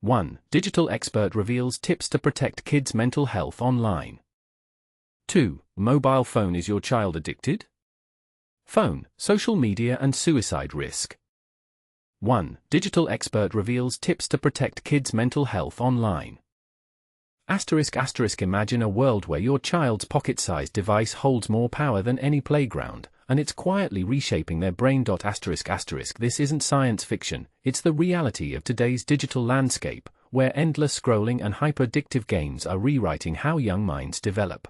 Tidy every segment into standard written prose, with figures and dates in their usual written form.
1. Digital expert reveals tips to protect kids' mental health online. 2. Mobile phone, is your child addicted? Phone, social media and suicide risk. 1. Digital expert reveals tips to protect kids' mental health online. ***, imagine a world where your child's pocket-sized device holds more power than any playground, and it's quietly reshaping their brain. ***, this isn't science fiction, it's the reality of today's digital landscape, where endless scrolling and hyper-addictive games are rewriting how young minds develop.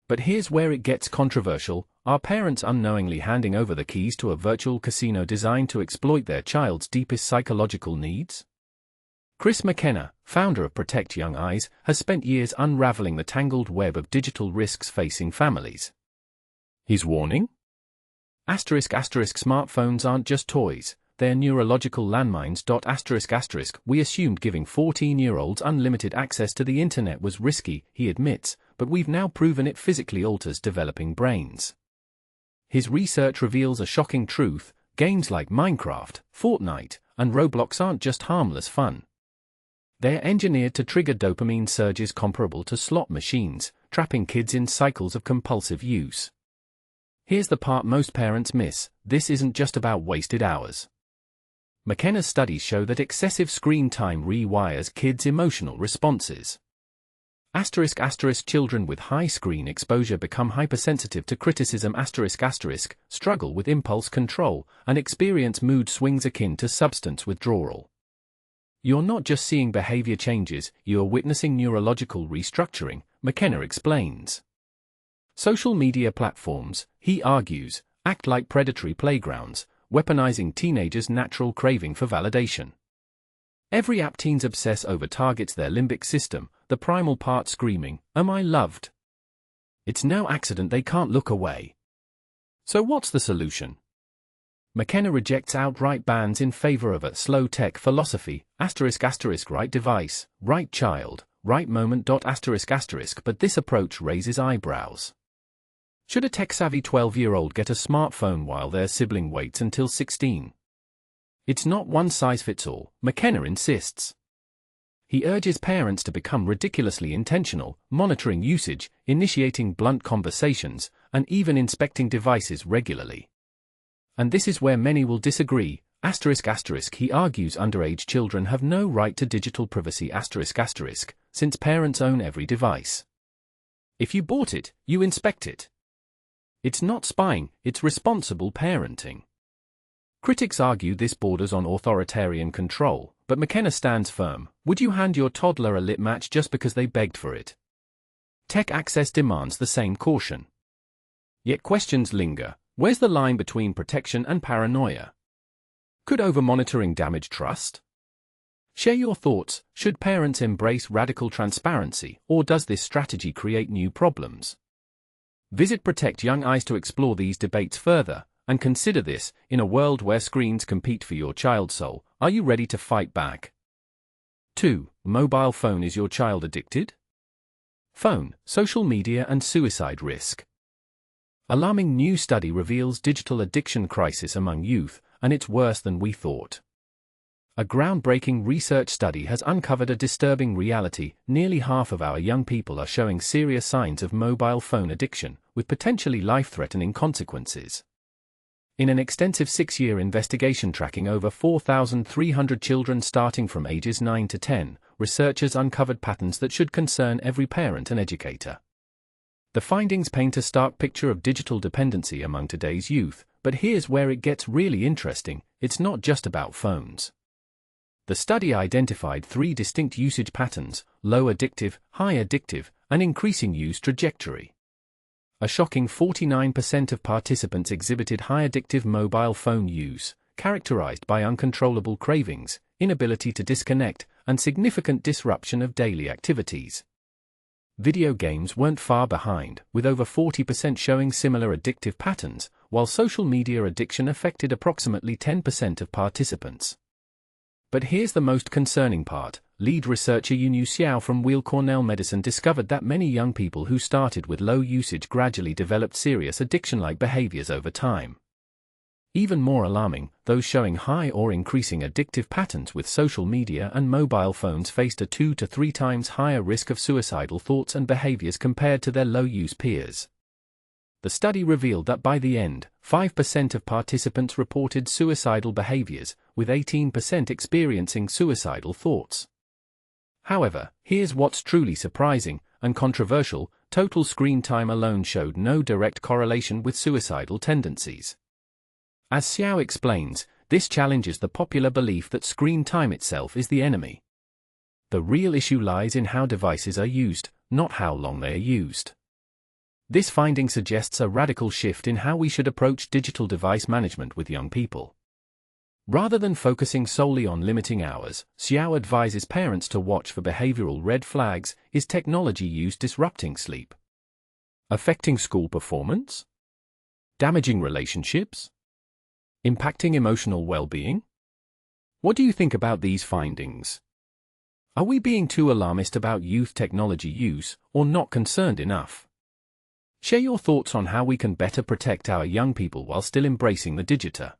But here's where it gets controversial: are parents unknowingly handing over the keys to a virtual casino designed to exploit their child's deepest psychological needs? Chris McKenna, founder of Protect Young Eyes, has spent years unraveling the tangled web of digital risks facing families. His warning? ***, smartphones aren't just toys, they're neurological landmines. ***, we assumed giving 14-year-olds unlimited access to the internet was risky, he admits, but we've now proven it physically alters developing brains. His research reveals a shocking truth: games like Minecraft, Fortnite, and Roblox aren't just harmless fun. They're engineered to trigger dopamine surges comparable to slot machines, trapping kids in cycles of compulsive use. Here's the part most parents miss: this isn't just about wasted hours. McKenna's studies show that excessive screen time rewires kids' emotional responses. ***, children with high screen exposure become hypersensitive to criticism. ***, struggle with impulse control, and experience mood swings akin to substance withdrawal. You're not just seeing behavior changes, you're witnessing neurological restructuring, McKenna explains. Social media platforms, he argues, act like predatory playgrounds, weaponizing teenagers' natural craving for validation. Every app teens obsess over targets their limbic system, the primal part screaming, "Am I loved?" It's no accident they can't look away. So what's the solution? McKenna rejects outright bans in favor of a slow-tech philosophy: ***, right device, right child, right moment. ***, but this approach raises eyebrows. Should a tech-savvy 12-year-old get a smartphone while their sibling waits until 16? It's not one-size-fits-all, McKenna insists. He urges parents to become ridiculously intentional, monitoring usage, initiating blunt conversations, and even inspecting devices regularly. And this is where many will disagree. ***, he argues underage children have no right to digital privacy. ***, since parents own every device. If you bought it, you inspect it. It's not spying, it's responsible parenting. Critics argue this borders on authoritarian control, but McKenna stands firm: would you hand your toddler a lit match just because they begged for it? Tech access demands the same caution. Yet questions linger: where's the line between protection and paranoia? Could over-monitoring damage trust? Share your thoughts: should parents embrace radical transparency, or does this strategy create new problems? Visit Protect Young Eyes to explore these debates further, and consider this: in a world where screens compete for your child's soul, are you ready to fight back? 2. Mobile phone, is your child addicted? Phone, social media and suicide risk. Alarming new study reveals digital addiction crisis among youth, and it's worse than we thought. A groundbreaking research study has uncovered a disturbing reality: nearly half of our young people are showing serious signs of mobile phone addiction, with potentially life-threatening consequences. In an extensive 6-year investigation tracking over 4,300 children starting from ages 9 to 10, researchers uncovered patterns that should concern every parent and educator. The findings paint a stark picture of digital dependency among today's youth, but here's where it gets really interesting: it's not just about phones. The study identified 3 distinct usage patterns: low addictive, high addictive, and increasing use trajectory. A shocking 49% of participants exhibited high addictive mobile phone use, characterized by uncontrollable cravings, inability to disconnect, and significant disruption of daily activities. Video games weren't far behind, with over 40% showing similar addictive patterns, while social media addiction affected approximately 10% of participants. But here's the most concerning part: lead researcher Yunyu Xiao from Weill Cornell Medicine discovered that many young people who started with low usage gradually developed serious addiction-like behaviors over time. Even more alarming, those showing high or increasing addictive patterns with social media and mobile phones faced a 2 to 3 times higher risk of suicidal thoughts and behaviors compared to their low-use peers. The study revealed that by the end, 5% of participants reported suicidal behaviors, with 18% experiencing suicidal thoughts. However, here's what's truly surprising and controversial: total screen time alone showed no direct correlation with suicidal tendencies. As Xiao explains, this challenges the popular belief that screen time itself is the enemy. The real issue lies in how devices are used, not how long they are used. This finding suggests a radical shift in how we should approach digital device management with young people. Rather than focusing solely on limiting hours, Xiao advises parents to watch for behavioral red flags. Is technology use disrupting sleep? Affecting school performance? Damaging relationships? Impacting emotional well-being? What do you think about these findings? Are we being too alarmist about youth technology use, or not concerned enough? Share your thoughts on how we can better protect our young people while still embracing the digital